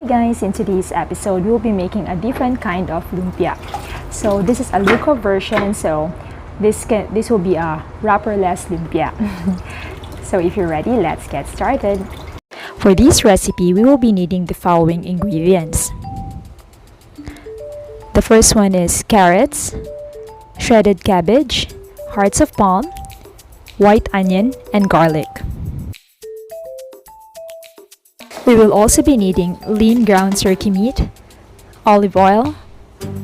Hey guys, in today's episode we'll be making a different kind of lumpia. So this is a local version, so this will be a wrapperless lumpia. So if you're ready, let's get started. For this recipe, we will be needing the following ingredients. The first one is carrots, shredded cabbage, hearts of palm, white onion, and garlic. We will also be needing lean ground turkey meat, olive oil,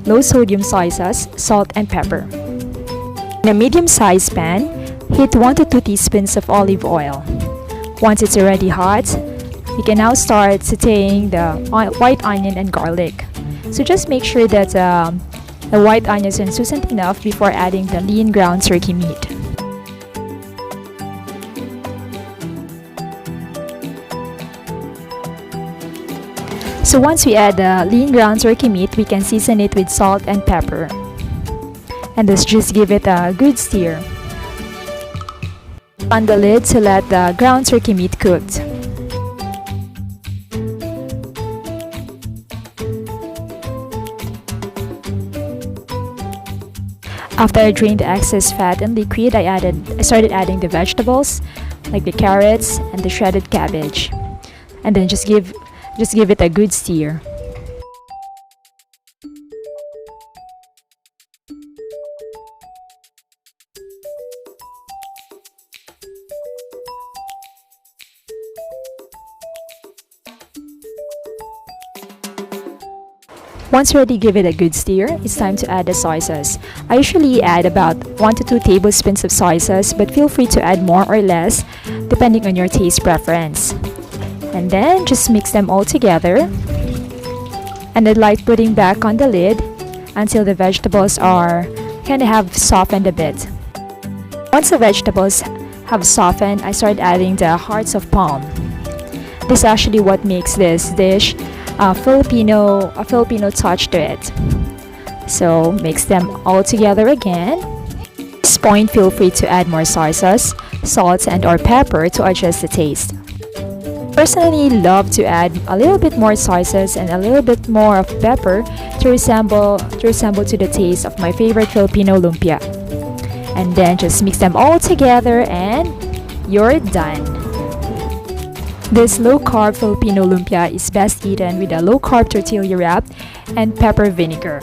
low sodium soy sauce, salt, and pepper. In a medium-sized pan, heat 1 to 2 teaspoons of olive oil. Once it's already hot, you can now start sauteing the white onion and garlic. So just make sure that the white onion is translucent enough before adding the lean ground turkey meat. So once we add the lean ground turkey meat, we can season it with salt and pepper. And let's just give it a good stir. On the lid to let the ground turkey meat cooked. After I drained the excess fat and liquid, I started adding the vegetables like the carrots and the shredded cabbage. And then just give it a good stir. Once ready, give it a good stir. It's time to add the soy sauce. I usually add about 1 to 2 tablespoons of soy sauce, but feel free to add more or less depending on your taste preference. And then just mix them all together, and I'd like putting back on the lid until the vegetables have softened a bit. Once the vegetables have softened, I start adding the hearts of palm. This is actually what makes this dish a Filipino touch to it. So mix them all together again. At this point, feel free to add more soy sauce, salt, and or pepper to adjust the taste. Personally love to add a little bit more soy sauce and a little bit more of pepper to resemble to the taste of my favorite Filipino lumpia. And then just mix them all together and you're done. This low-carb Filipino lumpia is best eaten with a low-carb tortilla wrap and pepper vinegar.